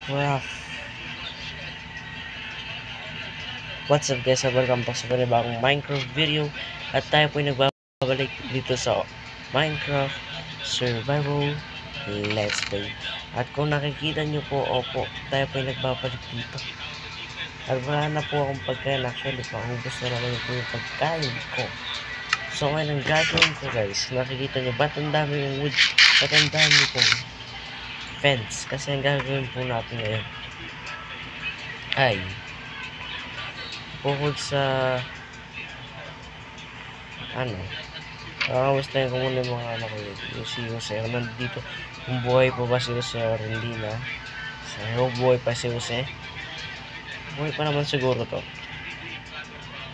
Rough. What's up guys, welcome back sa panibagong Minecraft video. At tayo po ay nagbabalik dito sa Minecraft Survival Let's Play. At kung nakikita nyo po, opo, tayo po ay nagbabalik dito. At wala na po akong pagkain. Actually, paubos na naman po yung pagkain ko. So ngayon ang gagawin ko guys, nakikita nyo, ba't ang dami yung wood? Ba't ang dami pong fence? Kasi ang gagawin po natin ngayon ay bukod sa kakamustahin ko muna yung mga anak ko, yung si Jose. Nandito kung buhay po ba si Jose or hindi na. So buhay pa si Jose, buhay pa naman siguro to.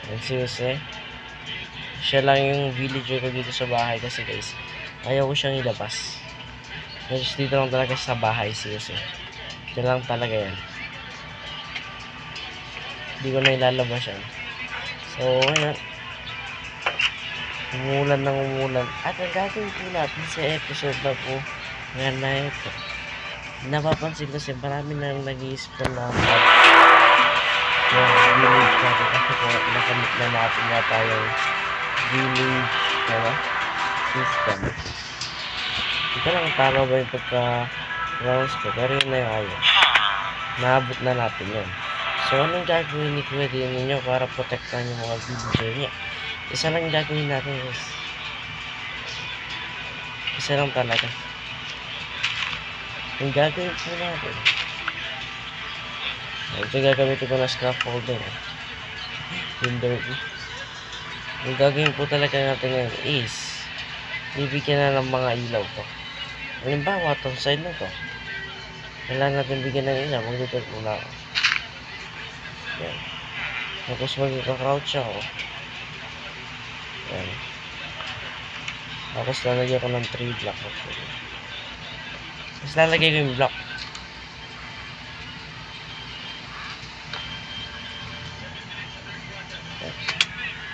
And si Jose, siya lang yung villager ko dito sa bahay kasi guys, ayaw ko siyang ilabas. Just dito lang talaga sa bahay si Jose. Dito lang talaga yan. Hindi ko na ilalabas yan. So ngayon, umulan ng umulan. At ang gagawin po natin sa episode na po ngayon na ito, napapansin kasi marami nang nag-i-spawn na yung village natin kasi po nakamit na natin na tayong village system. Ito lang tama ba yung pagka-rounds ko, pero yun na yung ayaw. Naabot na natin yun. So anong gagawin ni Kuya ninyo para protektahan yung mga villager niya? Isa lang gagawin natin guys. Isa lang talaga. Yung gagawin po natin, ito gagamitin ko na scaffolding. Yung dirty. Yung gagawin po talaga natin ngayon is bibigyan na ng mga ilaw to. Halimbawa itong side na to, kailangan natin bigyan ng ilaw. Mag-detect muna ako. Yan. Tapos magkaka-crouch ako. Yan. Tapos lalagyan ko ng 3 block actually. Tapos lalagay ko yung block.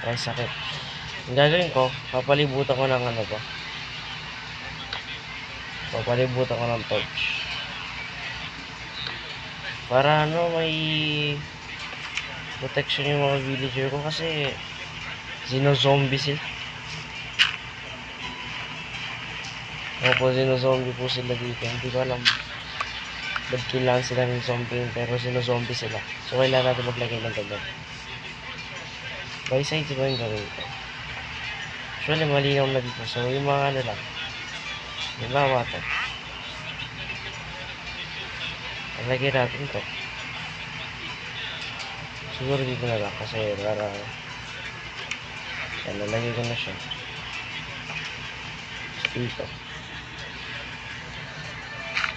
Ay sakit. Ang gagawin ko, papalibutan ko ng papalibutan ko ng torch. Para may protection yung mga villager ko kasi zino-zombie sila. Opo, zino-zombie po sila dito. Hindi ko alam ba't kailangan sila ng zombie, pero zino-zombie sila. So kailangan natin maglagay ng ganyan. By side ba yung gawin ko? Actually malinaw na dito. So yung mga lang, yung bawa to, lagay natin to. Siguro dito na lang kasi para yan, nalagay ko na siya dito.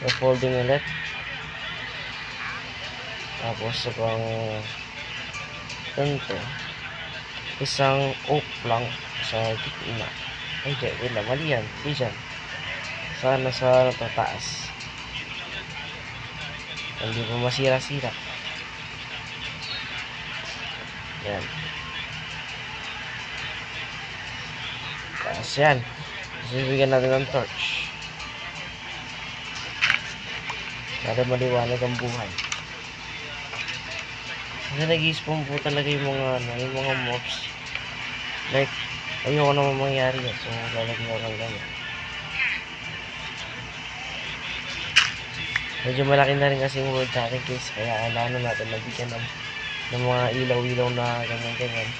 So folding ulit, tapos pang ganito, isang oak plank sa gitna. Ay wala, mali yan, di dyan, sana sa taas, hindi pa masira-sira. Yan. Tapos yan, bibigyan natin ng torch para maliwanag ang buhay. Kasi nag-i-spawn po talaga yung mga mobs. Like, ayoko naman mangyari yan. So, lalagyan ko lang ganyan. Medyo malaki na rin kasi yung world natin guys. Kaya kailangan natin nabigyan ng mga ilaw-ilaw na ganyan-ganyan.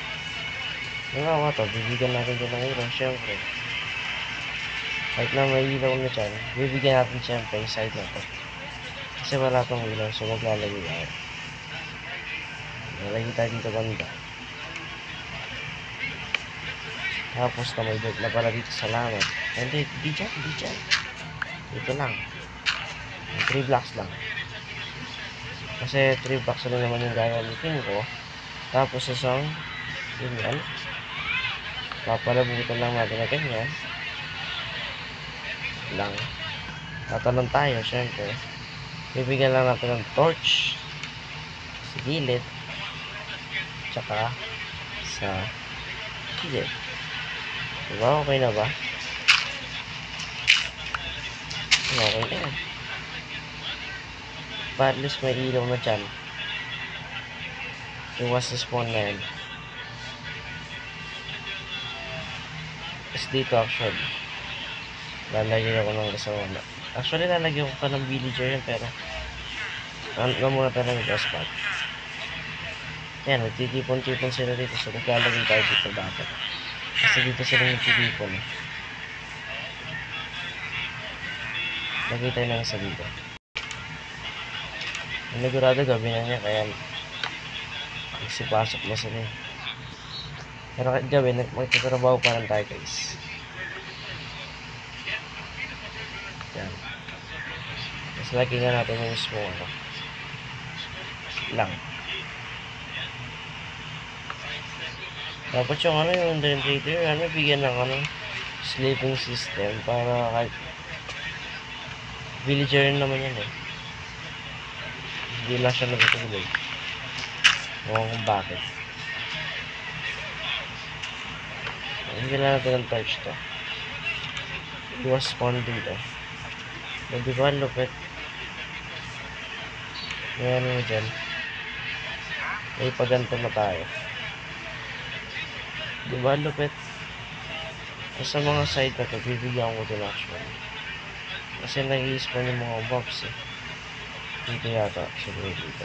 Ngawa to, bibigyan natin dyan ng ilaw. Siyempre, kahit na may ilaw na dyan, bibigyan natin siyempre yung side na to. Kasi wala tong ilaw, so maglalagay ako. Nalagay tayo dito banda. Tapos na may dirt na para dito sa laman. Hindi dyan. Dito lang. 3 blocks lang. Kasi 3 blocks na naman yung gagamitin ko. Tapos isang ganyan. Papalabutan lang natin na ganyan. Lang. Tatanong tayo, syempre. Bibigyan lang natin ng torch sa gilid. Tsaka sa gilid. Diba? Okay na ba? Okay na yan. Para at least may ilaw na dyan. Iwas sa spawn na yan. Tapos dito actually, lalagyan ako ng kasama na. Actually, lalagyan ko pa ng villager yan, pero ano muna tayo ng gas pack. Yan, nagtitipon-tipon sila dito. So, naglalagay tayo dito dapat. Kasi dito sila nagtitipon. Lagay tayo ng isa dito. Nagurado gabi na niya, kaya nagsipasok na sila eh. Pero kahit gabi, magtatrabaho pa rin tayo guys. Yan. Mas lagi nga natin yung mismo ano. Lang. Dapat yung ano, yung generator, ano, bigyan ng ano, sleeping system para kahit villager rin naman yan eh. Hindi lang siya nagtutulog. Ewan kung bakit. Hindi na natin ang torch to. Iwas spawn dito. Diba lupit? May ano mo dyan. May paganto na tayo. Diba lupit? Sa mga side na to, bibigyan ko din actually. Kasi nag-i-spawn yung mga mobs eh. Dito yata, siguro dito.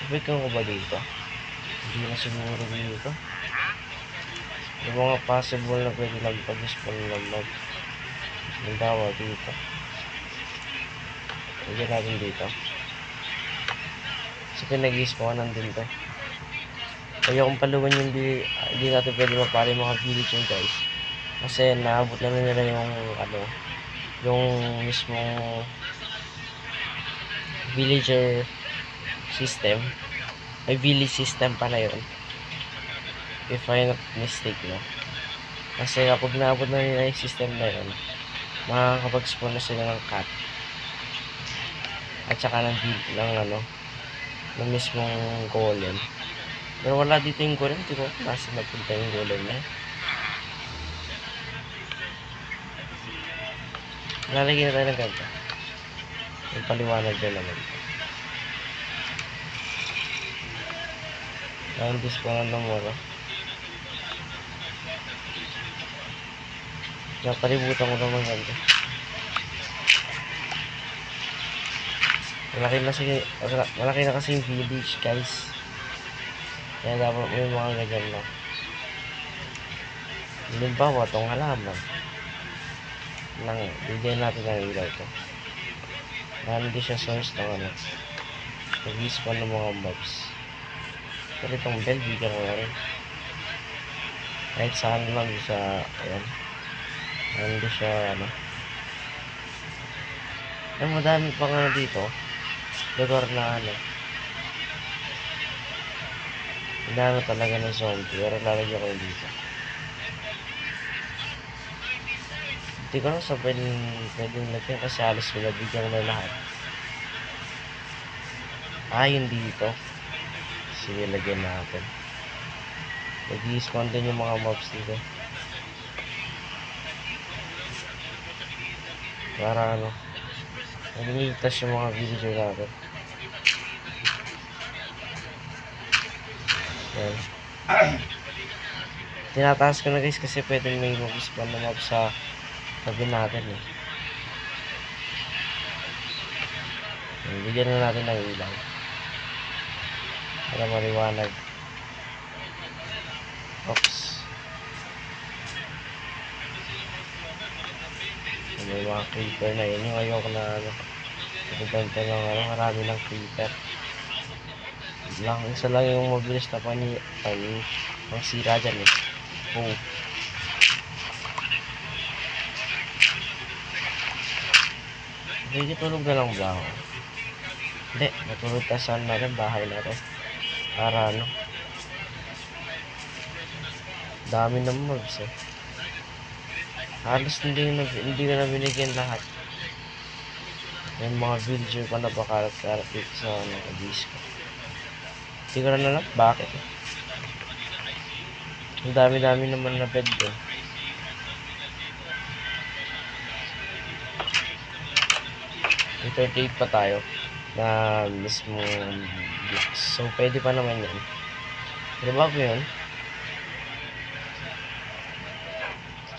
Bigyan ko ba dito? Hindi na siguro dito. Yung mga possible na pwede lang pag-spawn ng mob. Yung dawa dito. Bigyan natin dito. Kasi pinag-i-spawnan din to. Ayokong paluwan yung hindi natin pwede mapari mga villager guys. Kasi naabot na nila yung ano, yung mismong villager system. Ay village system pala yun. If I'm not mistake, no? Kasi kapag naabot na nila yung system na yun, makakapag-spawn na sila ng cat. At saka ng ano, ng mismong golem. Pero wala dito yung golem, di ko nasa napunta yung golem na yun. Lalagyan na tayo ng ganito. Yung paliwanag na naman. Ang dispawn ng mura. Kaya palibutan ko naman ganito. Malaki na kasi yung village guys. Kaya dapat may mga ganyan na. Halimbawa, itong halaman. Bigyan natin ng ilaw ito. Hindi siya source ng ano. Nag-spawn ng mga mobs. Pero itong bell, bigyan ko na rin. Kahit saan lang sa, ayan. Hindi siya, ano. Ay, madami pa nga dito. Lugar na, ano. Hindi talaga ng zombie. Pero lalagyan ko yung dito. Hindi ko lang sa pwedeng lagyan kasi halos bigyan na lahat. Yun dito. Sige, lagyan natin. Nag-i-spawn din yung mga mobs dito. Para ano, nag-iitas yung mga villager natin. Yan. Tinataas ko na guys kasi pwede may mag-spawn na mob sa tabi natin eh. Bigyan na natin ng ilaw para maliwanag. Oops. May mga creeper na yun. Yung ayoko na ano, pagkanta ng ano, marami ng creeper. Isa lang yung mabilis na pang sira dyan eh. Oh. Tulog na lang ba ako? Hindi, natulog tasan na rin bahay na rin. Para ano, dami ng mobs eh. Halos hindi ko na binigyan lahat. Yung mga villager pa na pakarat-karat dito sa ano, abis ko. Hindi ko na alam bakit eh. Ang dami-dami naman na bed doon. May 38 pa tayo na mismo blocks. So, pwede pa naman yan. Pero bago yun,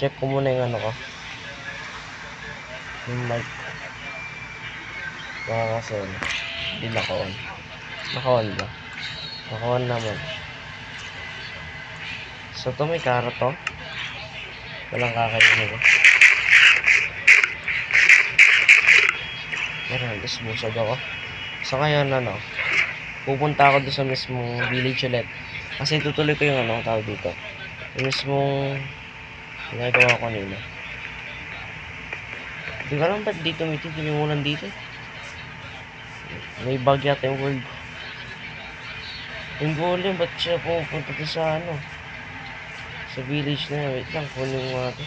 check ko muna yung ano ko. Yung mic. Baka kasi hindi naka-on. Naka-on ba? Naka-on naman. So, ito may karo to. Walang kakainin ko. Meron, tapos busog ako. So, ngayon, pupunta ako doon sa mismong village ulit. Kasi tutuloy ko yung tawag dito. Yung mismong ginagawa ko nila. Hindi ko alam ba't dito tumitigil yung ulan dito. May bag yata yung world. Yung golem, ba't siya pupunta doon sa sa village na yun. Wait lang, kunin mo ito.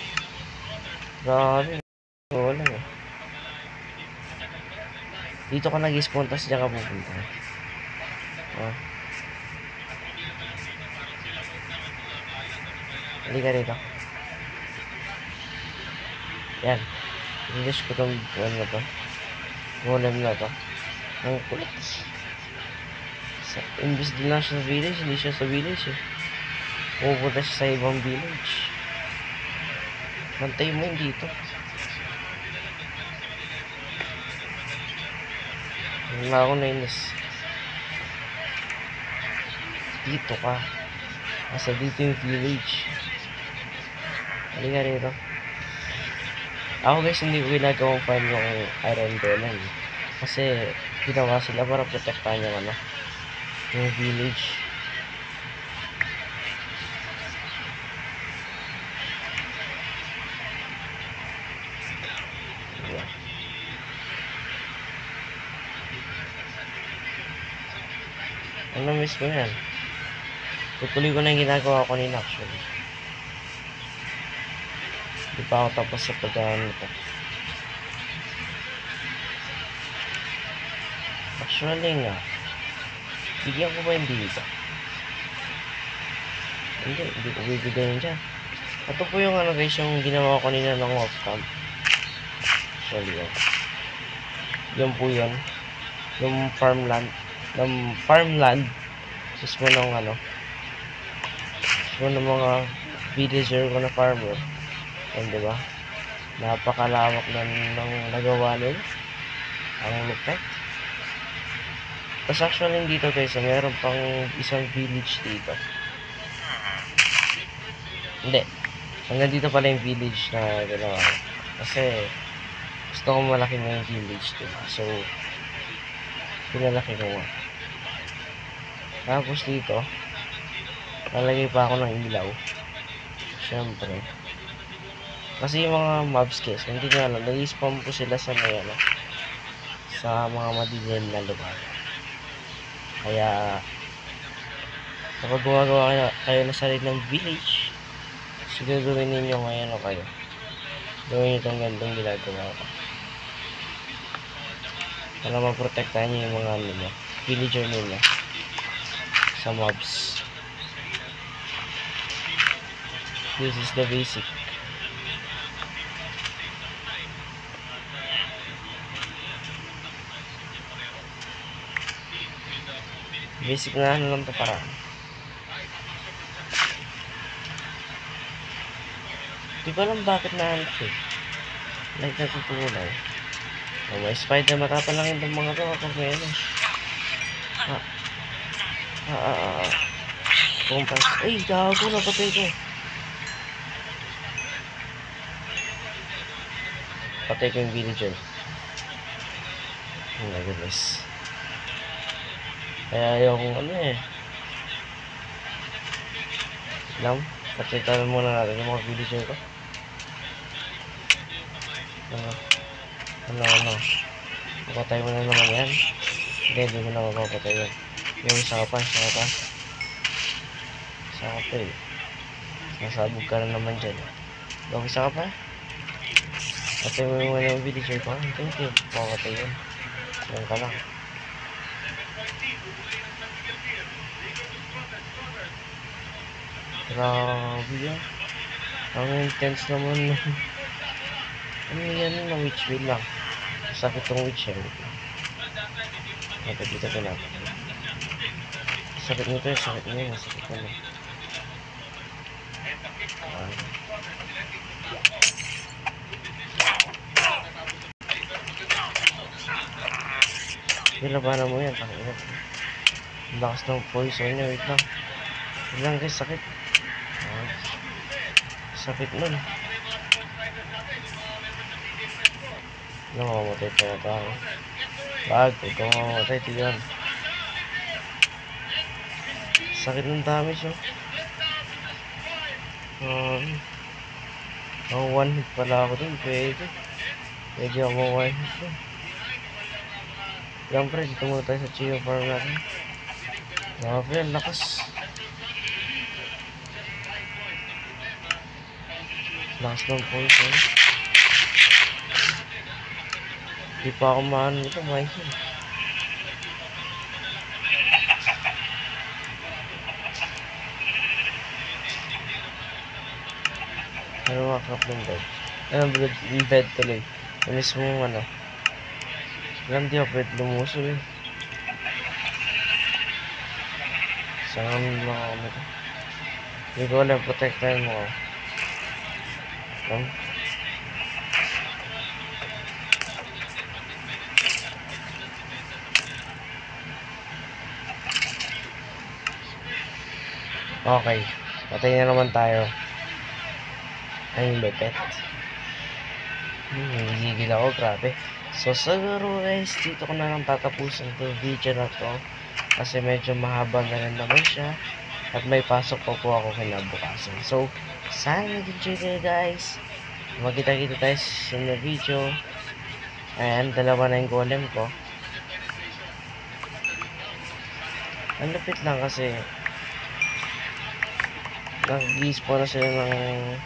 Grabe. Wala eh. Dito ka nag-spawn, tapos dyan ka pupunta. Halika rito. Yan. English ko itong na to. Golem na to. Ang kulit. Imbis din lang siya sa village, hindi siya sa village eh. Pupunta siya sa ibang village. Bantay mo yun dito. Wala ako nainis. Dito ka. Asa dito yung village. Halika rito. Ako guys, hindi ko ginagawang farm yung iron golem. Kasi ginawa sila para protektahan yung village. Ano miss ko yan? Tutuloy ko na yung ginagawa ko kanina actually. Hindi pa ako tapos sa pagkaano ito. Actually nga, bigyan ko ba yung dito? Hindi ko bibigyan dyan. Ito po yung guys, yung ginawa ko kanina ng off cam. Actually yan. Yan po yun. Yung farmland mismo ng mismo ng mga villager ko na farmer. Yan, diba? Napakalawak ng nagawa nila. Ang lupet. Tapos actually dito guys, meron pang isang village dito. Hindi. Hanggang dito pala yung village na ginawa. Kasi gusto ko malaki na yung village diba? So pinalaki ko nga. Tapos dito lalagay pa ako ng ilaw. Siyempre kasi yung mga mobs guys, hindi nyo alam, nag-spawn po sila sa may sa mga madilim na lugar. Kaya kapag gumagawa kayo na sarili ng village, siguraduhin ninyo ngayon kayo gawin nyo itong gandong ginagawa ko para maprotektahan nyo yung mga villager nila sa mobs. This is the basic. Basic na lang to para. Di ko alam bakit nahanap eh. Like natutulay. Oh, may spider, matatalangin itong mga to kapag may kumpas. Ay, gago, napatay ko. Patay ko yung villager. Oh my goodness. Kaya yung lang, pachetan muna natin yung mga villager ko. Papatay mo na naman yan. Hindi mo na mapapatay yan. Yung isa ka pa eh. Nasabog ka na naman dyan. Yung isa ka pa. Patay mo yung villager ko. Hindi papatay yan. Yan ka lang. Grabe yan. Ang intense naman. Ano yan na witch wheel lang. Sakit tong witch eh. Dito ka na. Sakit nito eh, sakit niya. Sakit na. Nilabanan mo yan. Ang lakas ng poison niya. Wait lang. Wait lang guys, sakit. Sakit nun. Namamatay pa na tao. Bag, ikaw mamamatay. Tignan. Sakit ng damage oh. One hit pala ako dun. Pwede ako one hit dun. Yan pre, dito muna tayo sa Chio farm natin. Pre, lakas. Lakas ng poison. Di pa ako maano nito, may heal. Ano makrap ng bed? Yung bed tuloy. Yung mismo ano. Alam di ako pwede lumuso eh. Saan mga ano ito? Hindi ko alam, protectahan mo ako. Okay, patay na naman tayo. Ang lupet. Hihigil ako, grabe. So siguro guys, dito ko na lang tatapusin itong video na to. Kasi medyo mahaba na rin naman siya. At may pasok pa po ako kinabukasan. So, sana nag-enjoy kayo guys. Magkita-kita tayo sa video. Ayan, dalawa na yung golem ko. Ang lupit lang kasi nag-i-spawn na sila ng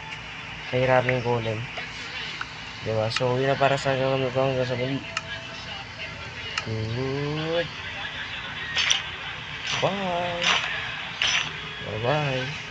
kahiraming golem. Diba? So, yun na para sa gawin na ito hanggang sa muli. Good. Bye. Bye-bye.